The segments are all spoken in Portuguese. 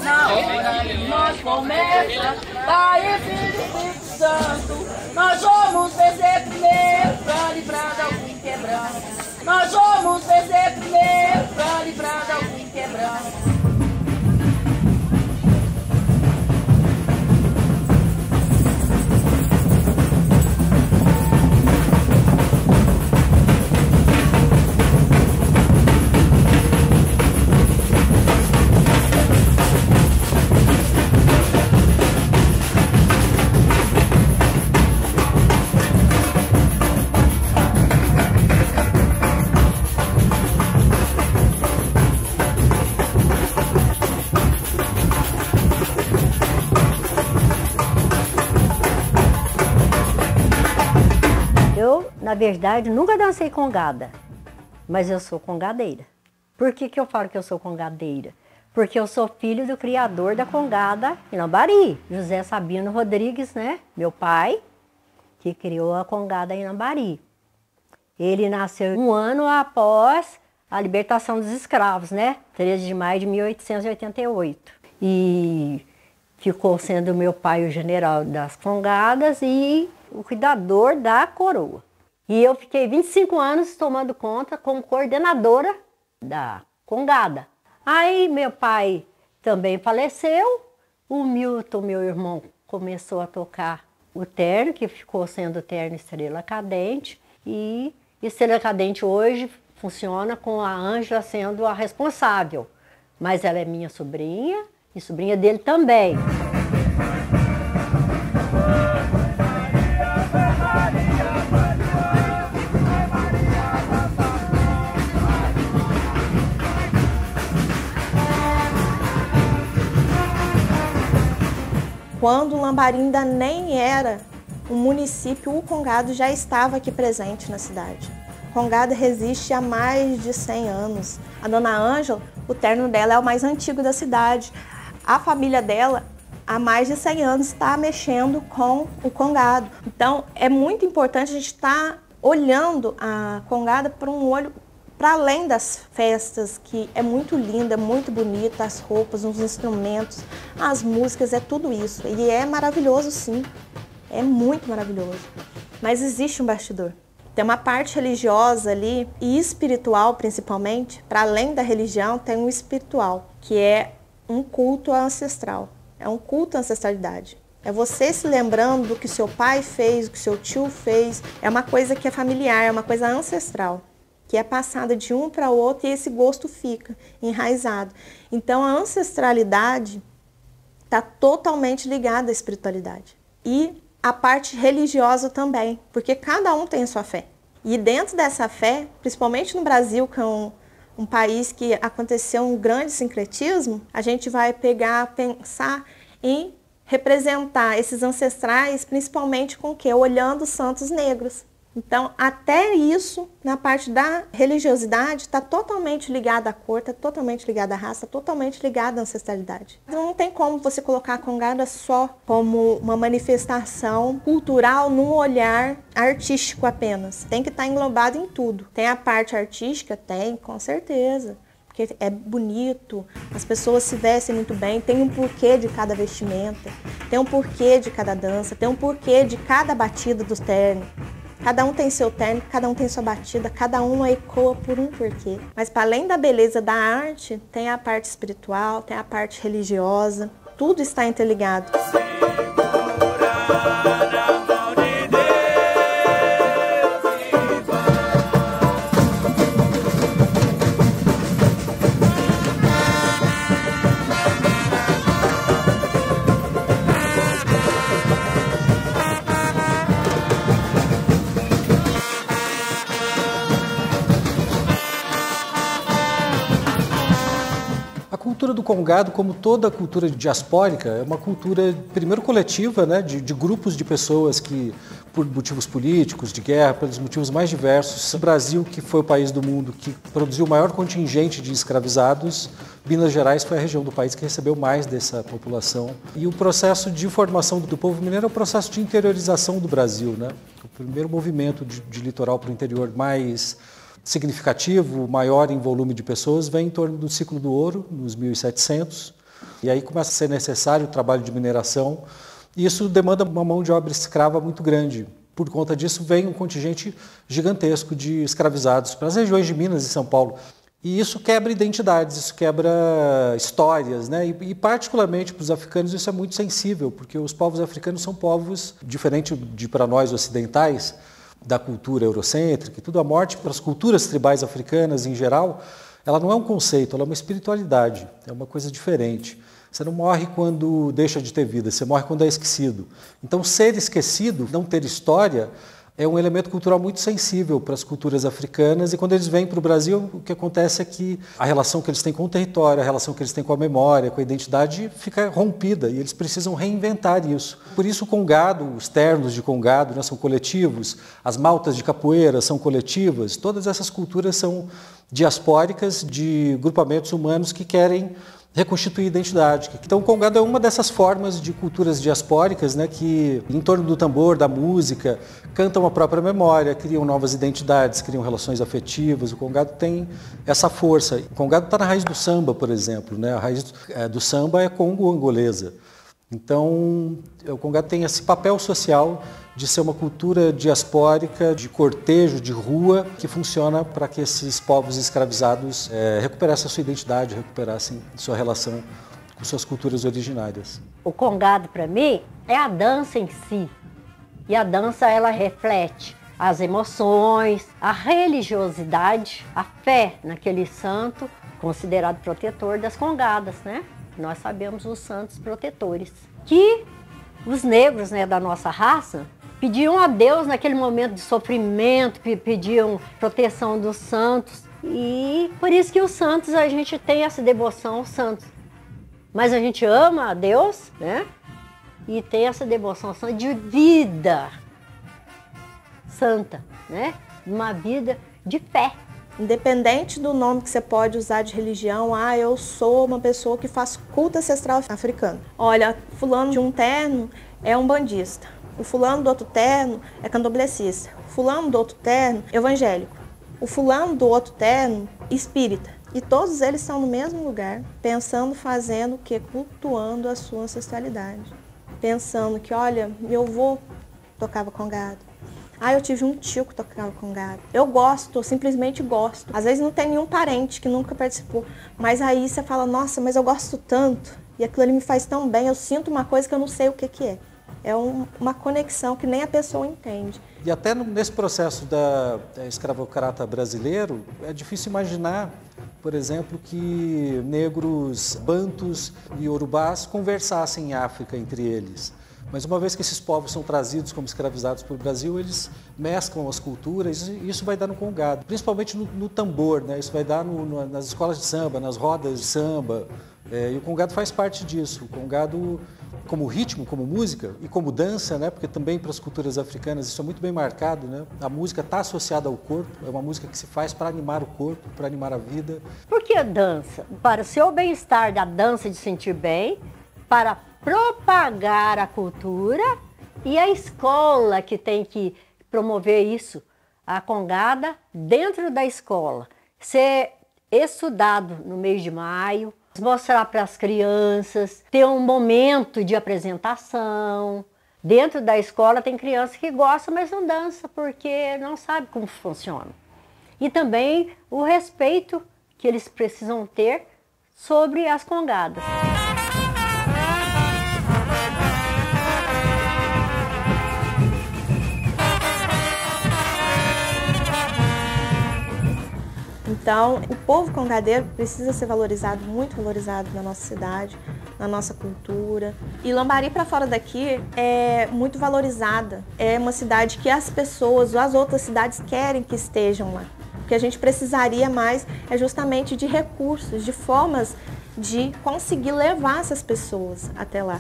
Na hora que nós começa, Pai, Filho e Espírito Santo, nós vamos vencer primeiro pra livrar de algum quebranto. Nós vamos vencer primeiro pra livrar de algum quebranto. Na verdade, nunca dancei congada, mas eu sou congadeira. Por que eu falo que eu sou congadeira? Porque eu sou filho do criador da congada em Lambari, José Sabino Rodrigues, né? Meu pai, que criou a congada em Lambari. Ele nasceu um ano após a libertação dos escravos, né? 13 de maio de 1888. E ficou sendo meu pai o general das congadas e o cuidador da coroa. E eu fiquei 25 anos tomando conta como coordenadora da congada. Aí meu pai também faleceu, o Milton, meu irmão, começou a tocar o terno, que ficou sendo o terno Estrela Cadente. E Estrela Cadente hoje funciona com a Ângela sendo a responsável. Mas ela é minha sobrinha e sobrinha dele também. Quando Lambari ainda nem era um município, o congado já estava aqui presente na cidade. O congado resiste há mais de 100 anos. A dona Ângela, o terno dela é o mais antigo da cidade. A família dela, há mais de 100 anos, está mexendo com o congado. Então, é muito importante a gente estar olhando a congada por um olho para além das festas, que é muito linda, muito bonita, as roupas, os instrumentos, as músicas, é tudo isso. E é maravilhoso, sim, é muito maravilhoso. Mas existe um bastidor. Tem uma parte religiosa ali, e espiritual principalmente, para além da religião, tem um espiritual, que é um culto ancestral, é um culto à ancestralidade. É você se lembrando do que seu pai fez, do que seu tio fez, é uma coisa que é familiar, é uma coisa ancestral, que é passada de um para o outro e esse gosto fica enraizado. Então a ancestralidade está totalmente ligada à espiritualidade. E a parte religiosa também, porque cada um tem a sua fé. E dentro dessa fé, principalmente no Brasil, que é um país que aconteceu um grande sincretismo, a gente vai pensar em representar esses ancestrais, principalmente com o quê? Olhando os santos negros. Então, até isso, na parte da religiosidade, está totalmente ligada à cor, está totalmente ligada à raça, totalmente ligada à ancestralidade. Não tem como você colocar a congada só como uma manifestação cultural num olhar artístico apenas. Tem que estar englobado em tudo. Tem a parte artística? Tem, com certeza. Porque é bonito, as pessoas se vestem muito bem, tem um porquê de cada vestimenta, tem um porquê de cada dança, tem um porquê de cada batida do terno. Cada um tem seu terno, cada um tem sua batida, cada um ecoa por um porquê. Mas para além da beleza da arte, tem a parte espiritual, tem a parte religiosa, tudo está interligado. A cultura do congado, como toda cultura diaspórica, é uma cultura, primeiro, coletiva, né, de grupos de pessoas que, por motivos políticos, de guerra, pelos motivos mais diversos. O Brasil, que foi o país do mundo que produziu o maior contingente de escravizados, Minas Gerais foi a região do país que recebeu mais dessa população. E o processo de formação do povo mineiro é o processo de interiorização do Brasil, né? O primeiro movimento de litoral para o interior mais significativo, maior em volume de pessoas, vem em torno do ciclo do ouro, nos 1700, e aí começa a ser necessário o trabalho de mineração, e isso demanda uma mão de obra escrava muito grande. Por conta disso, vem um contingente gigantesco de escravizados para as regiões de Minas e São Paulo. E isso quebra identidades, isso quebra histórias, né? E particularmente para os africanos isso é muito sensível, porque os povos africanos são povos, diferente de para nós ocidentais, da cultura eurocêntrica e tudo, a morte para as culturas tribais africanas em geral, ela não é um conceito, ela é uma espiritualidade, é uma coisa diferente. Você não morre quando deixa de ter vida, você morre quando é esquecido. Então, ser esquecido, não ter história, é um elemento cultural muito sensível para as culturas africanas, e quando eles vêm para o Brasil, o que acontece é que a relação que eles têm com o território, a relação que eles têm com a memória, com a identidade, fica rompida, e eles precisam reinventar isso. Por isso o congado, os ternos de congado, né, são coletivos, as maltas de capoeira são coletivas, todas essas culturas são diaspóricas de grupamentos humanos que querem reconstituir identidade. Então o congado é uma dessas formas de culturas diaspóricas, né, que em torno do tambor, da música, cantam a própria memória, criam novas identidades, criam relações afetivas. O congado tem essa força. O congado está na raiz do samba, por exemplo, né? A raiz do samba é congo-angolesa. Então o congado tem esse papel social de ser uma cultura diaspórica, de cortejo, de rua, que funciona para que esses povos escravizados recuperassem a sua identidade, recuperassem sua relação com suas culturas originárias. O congado, para mim, é a dança em si. E a dança, ela reflete as emoções, a religiosidade, a fé naquele santo, considerado protetor das congadas, né? Nós sabemos os santos protetores. Que os negros, né, da nossa raça, pediam a Deus naquele momento de sofrimento, pediam proteção dos santos. E por isso que os santos, a gente tem essa devoção aos santos. Mas a gente ama a Deus, né? E tem essa devoção de vida santa, né? Uma vida de fé. Independente do nome que você pode usar de religião, eu sou uma pessoa que faz culto ancestral africano. Olha, fulano de um terno é um bandista. O fulano do outro terno é candomblessista. O fulano do outro terno, evangélico. O fulano do outro terno, espírita. E todos eles estão no mesmo lugar, pensando, fazendo o quê? Cultuando a sua ancestralidade. Pensando que, olha, meu avô tocava congado. Eu tive um tio que tocava congado. Eu gosto, eu simplesmente gosto. Às vezes não tem nenhum parente que nunca participou. Mas aí você fala, nossa, mas eu gosto tanto. E aquilo ali me faz tão bem, eu sinto uma coisa que eu não sei o que é. É uma conexão que nem a pessoa entende. E até nesse processo da escravocrata brasileiro, é difícil imaginar, por exemplo, que negros, bantus e urubás conversassem em África entre eles. Mas uma vez que esses povos são trazidos como escravizados para o Brasil, eles mesclam as culturas e isso vai dar no congado, principalmente no tambor, né? Isso vai dar nas escolas de samba, nas rodas de samba. E o congado faz parte disso. O congado, como ritmo, como música e como dança, né? Porque também para as culturas africanas isso é muito bem marcado, né? A música está associada ao corpo, é uma música que se faz para animar o corpo, para animar a vida. Por que a dança? Para o seu bem-estar da dança de sentir bem, para propagar a cultura, e a escola que tem que promover isso, a congada dentro da escola, ser estudado no mês de maio, mostrar para as crianças, ter um momento de apresentação. Dentro da escola tem criança que gosta, mas não dança porque não sabe como funciona. E também o respeito que eles precisam ter sobre as congadas. Então, o povo congadeiro precisa ser valorizado, muito valorizado na nossa cidade, na nossa cultura. E Lambari, para fora daqui, é muito valorizada. É uma cidade que as pessoas, as outras cidades querem que estejam lá. O que a gente precisaria mais é justamente de recursos, de formas de conseguir levar essas pessoas até lá.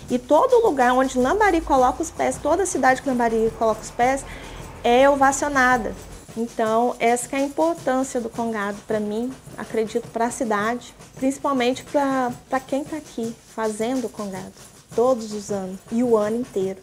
E todo lugar onde Lambari coloca os pés, toda cidade que Lambari coloca os pés, é ovacionada. Então, essa que é a importância do congado para mim, acredito, para a cidade, principalmente para quem está aqui fazendo o congado. todos os anos e o ano inteiro.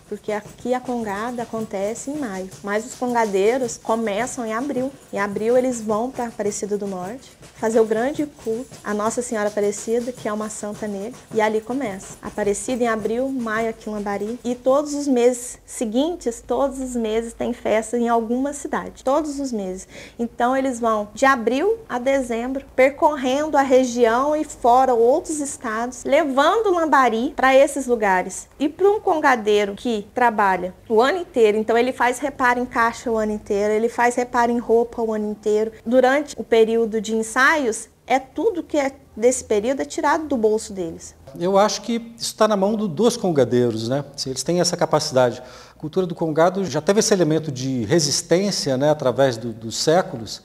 Porque aqui a congada acontece em maio, mas os congadeiros começam em abril. Em abril eles vão para Aparecida do Norte fazer o grande culto a Nossa Senhora Aparecida, que é uma santa negra, e ali começa. Aparecida em abril, maio aqui em Lambari, e todos os meses seguintes, todos os meses tem festa em alguma cidade, todos os meses. Então eles vão de abril a dezembro, percorrendo a região e fora outros estados, levando Lambari para esses lugares. E para um congadeiro que trabalha o ano inteiro, então ele faz reparo em caixa o ano inteiro, ele faz reparo em roupa o ano inteiro. Durante o período de ensaios, tudo que é desse período é tirado do bolso deles. Eu acho que isso está na mão dos congadeiros, né? Eles têm essa capacidade. A cultura do congado já teve esse elemento de resistência, né, através dos séculos,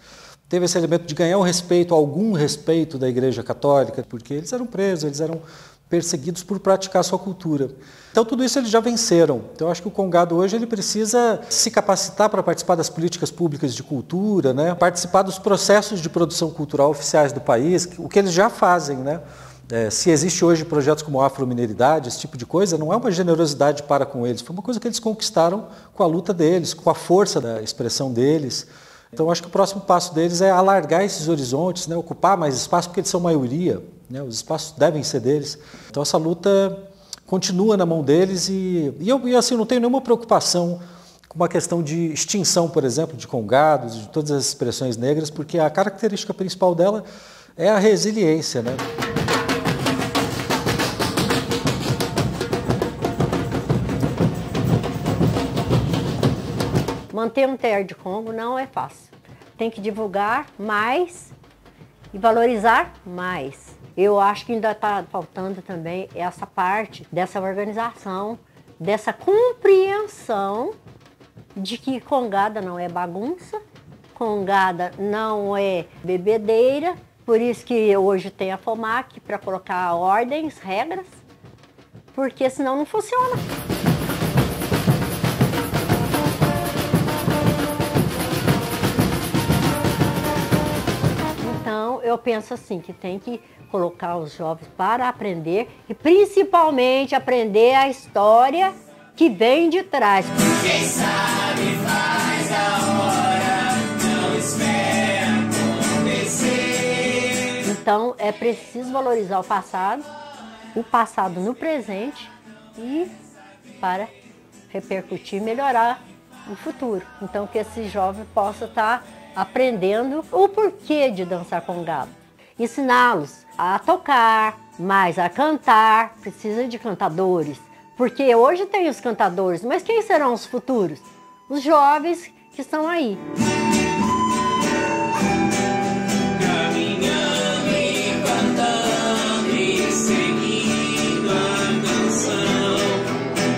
teve esse elemento de ganhar o respeito, algum respeito da Igreja Católica, porque eles eram presos, eles eram perseguidos por praticar a sua cultura. Então tudo isso eles já venceram. Então eu acho que o congado hoje ele precisa se capacitar para participar das políticas públicas de cultura, né? Participar dos processos de produção cultural oficiais do país, o que eles já fazem, né? Se existe hoje projetos como Afromineridade, esse tipo de coisa, não é uma generosidade para com eles, foi uma coisa que eles conquistaram com a luta deles, com a força da expressão deles. Então acho que o próximo passo deles é alargar esses horizontes, né? Ocupar mais espaço, porque eles são maioria, né? Os espaços devem ser deles. Então essa luta continua na mão deles e eu assim, não tenho nenhuma preocupação com uma questão de extinção, por exemplo, de congados, de todas as expressões negras, porque a característica principal dela é a resiliência, né? Manter um terreiro de Congo não é fácil. Tem que divulgar mais e valorizar mais. Eu acho que ainda está faltando também essa parte dessa organização, dessa compreensão de que congada não é bagunça, congada não é bebedeira, por isso que hoje tem a FOMAC para colocar ordens, regras, porque senão não funciona. Então, eu penso assim, que tem que colocar os jovens para aprender e principalmente aprender a história que vem de trás. Quem sabe faz a hora, não espera acontecer. Então, é preciso valorizar o passado no presente e para repercutir e melhorar o futuro. Então, que esse jovem possa estar aprendendo o porquê de dançar congado. Ensiná-los a tocar, mais a cantar, precisa de cantadores. Porque hoje tem os cantadores, mas quem serão os futuros? Os jovens que estão aí. Caminhando e cantando e seguindo a canção,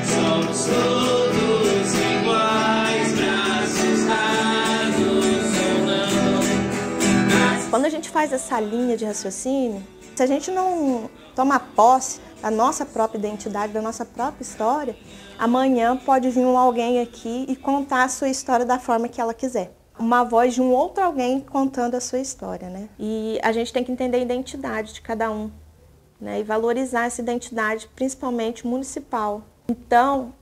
somos todos iguais, braços dados ou não. Quando a gente faz essa linha de raciocínio, se a gente não toma posse da nossa própria identidade, da nossa própria história, amanhã pode vir alguém aqui e contar a sua história da forma que ela quiser. Uma voz de um outro alguém contando a sua história, né? E a gente tem que entender a identidade de cada um, né? E valorizar essa identidade, principalmente municipal. Então,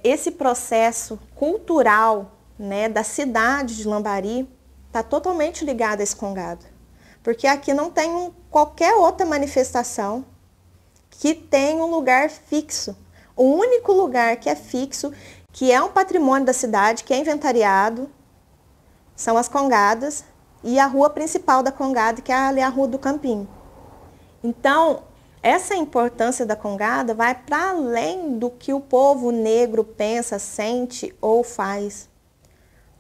esse processo cultural, né, da cidade de Lambari está totalmente ligado a esse congado. Porque aqui não tem qualquer outra manifestação que tem um lugar fixo. O único lugar que é fixo, que é um patrimônio da cidade, que é inventariado, são as congadas e a rua principal da congada, que é ali a Rua do Campinho. Então, essa importância da congada vai para além do que o povo negro pensa, sente ou faz.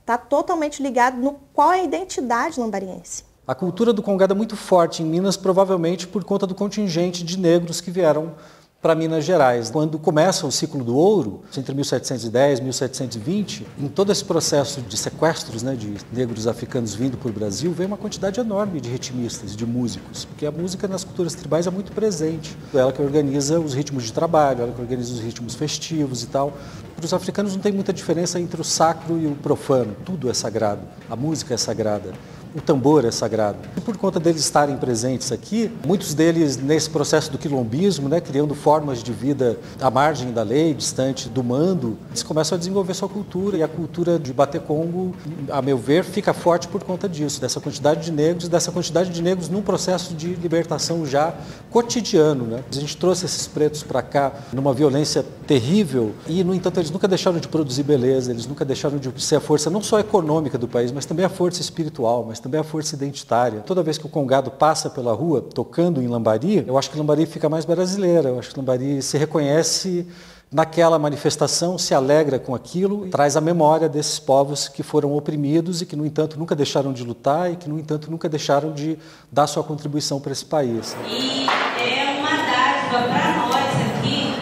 Está totalmente ligado no qual é a identidade lambariense. A cultura do congado é muito forte em Minas, provavelmente por conta do contingente de negros que vieram para Minas Gerais. Quando começa o ciclo do ouro, entre 1710 e 1720, em todo esse processo de sequestros, né, de negros africanos vindo para o Brasil, veio uma quantidade enorme de ritmistas, de músicos, porque a música nas culturas tribais é muito presente. Ela que organiza os ritmos de trabalho, ela que organiza os ritmos festivos e tal. Para os africanos não tem muita diferença entre o sacro e o profano, tudo é sagrado, a música é sagrada. o tambor é sagrado. E por conta deles estarem presentes aqui, muitos deles nesse processo do quilombismo, né, criando formas de vida à margem da lei, distante do mando, eles começam a desenvolver sua cultura, e a cultura de bater congo, a meu ver, fica forte por conta disso, dessa quantidade de negros num processo de libertação já cotidiano, né? A gente trouxe esses pretos para cá numa violência terrível e, no entanto, eles nunca deixaram de produzir beleza, eles nunca deixaram de ser a força não só econômica do país, mas também a força espiritual, mas também a força identitária. Toda vez que o congado passa pela rua tocando em Lambari, eu acho que Lambari fica mais brasileira, eu acho que Lambari se reconhece naquela manifestação, se alegra com aquilo, traz a memória desses povos que foram oprimidos e que, no entanto, nunca deixaram de lutar e que, no entanto, nunca deixaram de dar sua contribuição para esse país. E é uma dádiva para nós aqui,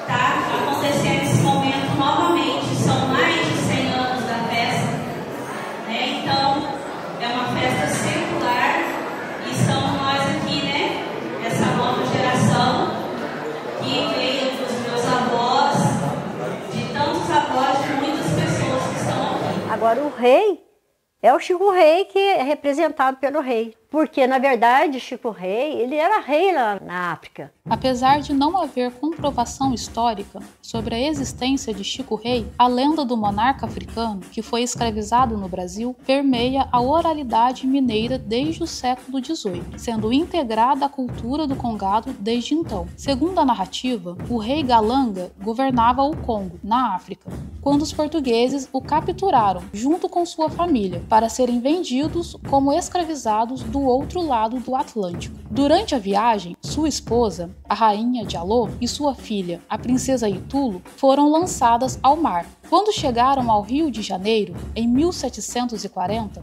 tá acontecendo esse momento novamente. São mais de 100 anos da festa, né? Então, é uma festa secular e são nós aqui, né? Essa nova geração que veio dos meus avós, de tantos avós, de muitas pessoas que estão aqui. Agora o rei é o Chico Rei, que é representado pelo rei. Porque, na verdade, Chico Rei, ele era rei lá na África. Apesar de não haver comprovação histórica sobre a existência de Chico Rei, a lenda do monarca africano, que foi escravizado no Brasil, permeia a oralidade mineira desde o século XVIII, sendo integrada à cultura do Congado desde então. Segundo a narrativa, o rei Galanga governava o Congo, na África, quando os portugueses o capturaram, junto com sua família, para serem vendidos como escravizados do outro lado do Atlântico. Durante a viagem, sua esposa, a rainha de Alô, e sua filha, a princesa Itulo, foram lançadas ao mar. Quando chegaram ao Rio de Janeiro, em 1740,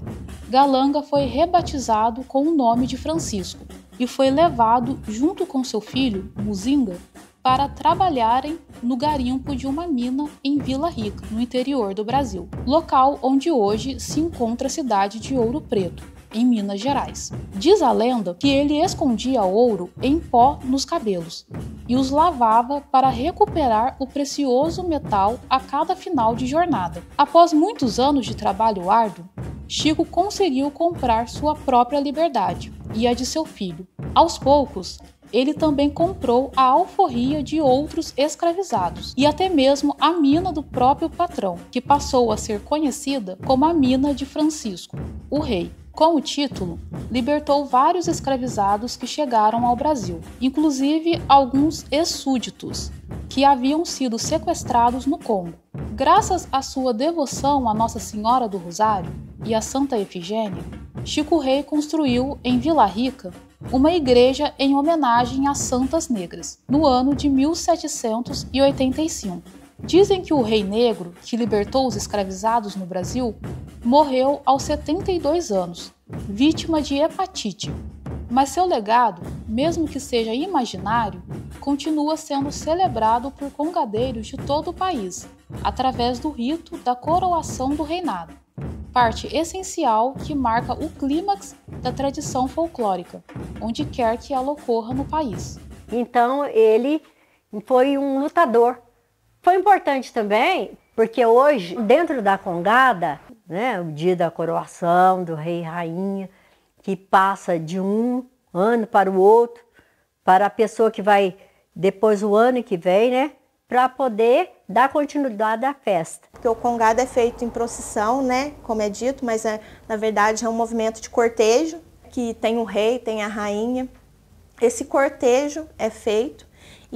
Galanga foi rebatizado com o nome de Francisco e foi levado, junto com seu filho, Muzinga, para trabalharem no garimpo de uma mina em Vila Rica, no interior do Brasil, local onde hoje se encontra a cidade de Ouro Preto, em Minas Gerais. Diz a lenda que ele escondia ouro em pó nos cabelos e os lavava para recuperar o precioso metal a cada final de jornada. Após muitos anos de trabalho árduo, Chico conseguiu comprar sua própria liberdade e a de seu filho. Aos poucos, ele também comprou a alforria de outros escravizados e até mesmo a mina do próprio patrão, que passou a ser conhecida como a mina de Francisco, o rei. Com o título, libertou vários escravizados que chegaram ao Brasil, inclusive alguns ex-súditos, que haviam sido sequestrados no Congo. Graças à sua devoção à Nossa Senhora do Rosário e à Santa Efigênia, Chico Rei construiu em Vila Rica uma igreja em homenagem às Santas Negras, no ano de 1785. Dizem que o rei negro, que libertou os escravizados no Brasil, morreu aos 72 anos, vítima de hepatite. Mas seu legado, mesmo que seja imaginário, continua sendo celebrado por congadeiros de todo o país, através do rito da coroação do reinado, parte essencial que marca o clímax da tradição folclórica, onde quer que ela ocorra no país. Então ele foi um lutador. Foi importante também, porque hoje, dentro da Congada, né, o dia da coroação do rei e rainha, que passa de um ano para o outro, para a pessoa que vai depois o ano que vem, né, para poder dar continuidade à festa. Porque o Congado é feito em procissão, né, como é dito, mas na verdade é um movimento de cortejo, que tem o rei, tem a rainha. Esse cortejo é feito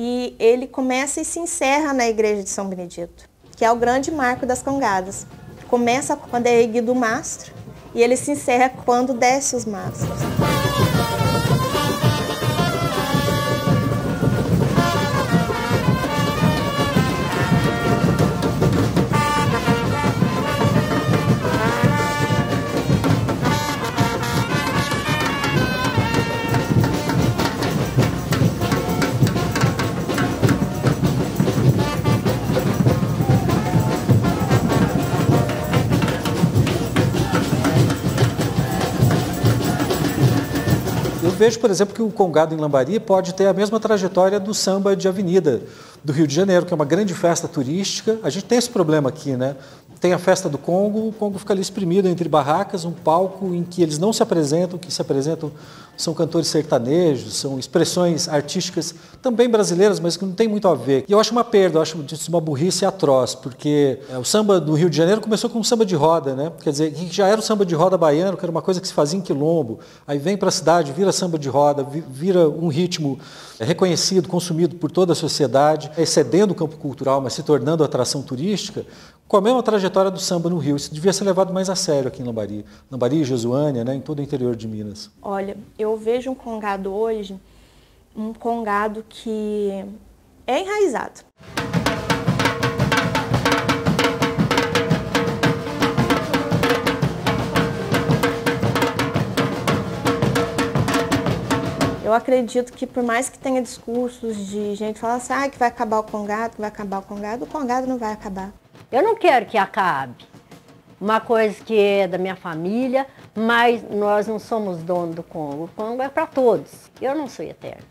e ele começa e se encerra na igreja de São Benedito, que é o grande marco das Congadas. Começa quando é erguido o mastro e ele se encerra quando desce os mastros. Eu vejo, por exemplo, que o Congado em Lambari pode ter a mesma trajetória do samba de avenida do Rio de Janeiro, que é uma grande festa turística. A gente tem esse problema aqui, né? tem a festa do Congo, o Congo fica ali exprimido entre barracas, um palco em que eles não se apresentam, o que se apresentam são cantores sertanejos, são expressões artísticas também brasileiras, mas que não tem muito a ver. E eu acho uma perda, eu acho isso uma burrice atroz, porque o samba do Rio de Janeiro começou com um samba de roda, né? Quer dizer, que já era o samba de roda baiano, que era uma coisa que se fazia em quilombo, aí vem para a cidade, vira samba de roda, vira um ritmo reconhecido, consumido por toda a sociedade, excedendo o campo cultural, mas se tornando atração turística, com a mesma trajetória do samba no Rio. Isso devia ser levado mais a sério aqui em Lambari. Lambari, Jesuânia, né, em todo o interior de Minas. Olha, eu vejo um congado hoje, um congado que é enraizado. Eu acredito que por mais que tenha discursos de gente falando assim, que vai acabar o congado, o congado não vai acabar. Eu não quero que acabe. Uma coisa que é da minha família, mas nós não somos donos do Congo. O Congo é para todos. Eu não sou eterno.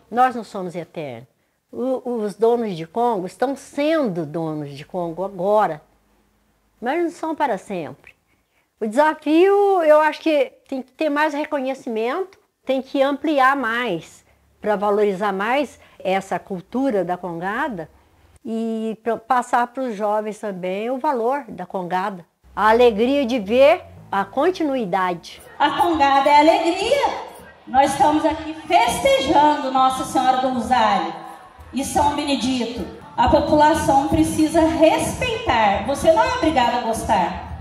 Nós não somos eternos. Os donos de Congo estão sendo donos de Congo agora, mas não são para sempre. O desafio, eu acho que tem que ter mais reconhecimento, tem que ampliar mais, para valorizar mais essa cultura da congada e passar para os jovens também o valor da congada. A alegria de ver a continuidade. A congada é alegria. Nós estamos aqui festejando Nossa Senhora do Rosário e São Benedito. A população precisa respeitar. Você não é obrigado a gostar.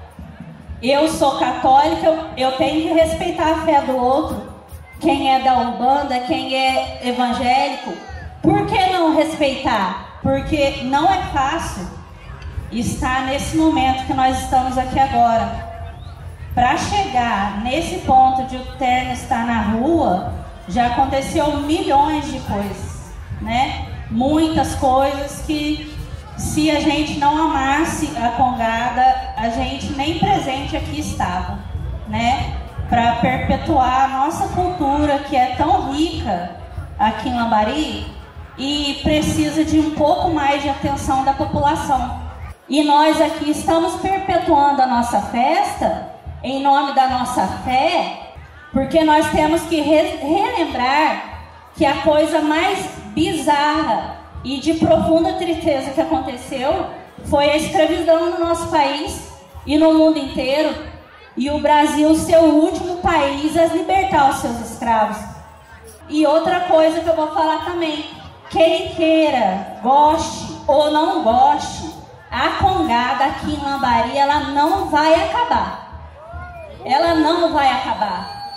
Eu sou católica, eu tenho que respeitar a fé do outro. Quem é da Umbanda, quem é evangélico, por que não respeitar? Porque não é fácil estar nesse momento que nós estamos aqui agora. Para chegar nesse ponto de o terno estar na rua, já aconteceu milhões de coisas, né? Muitas coisas que, se a gente não amasse a congada, a gente nem presente aqui estava, né? Para perpetuar a nossa cultura, que é tão rica aqui em Lambari e precisa de um pouco mais de atenção da população. E nós aqui estamos perpetuando a nossa festa em nome da nossa fé, porque nós temos que relembrar que a coisa mais bizarra e de profunda tristeza que aconteceu foi a escravidão no nosso país e no mundo inteiro. E o Brasil ser o último país a libertar os seus escravos. E outra coisa que eu vou falar também, quem queira, goste ou não goste, a congada aqui em Lambari, ela não vai acabar. Ela não vai acabar.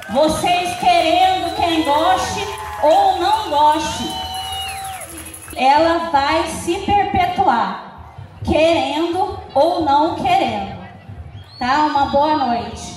Vocês querendo, quem goste ou não goste, ela vai se perpetuar, querendo ou não querendo. Tá? Uma boa noite.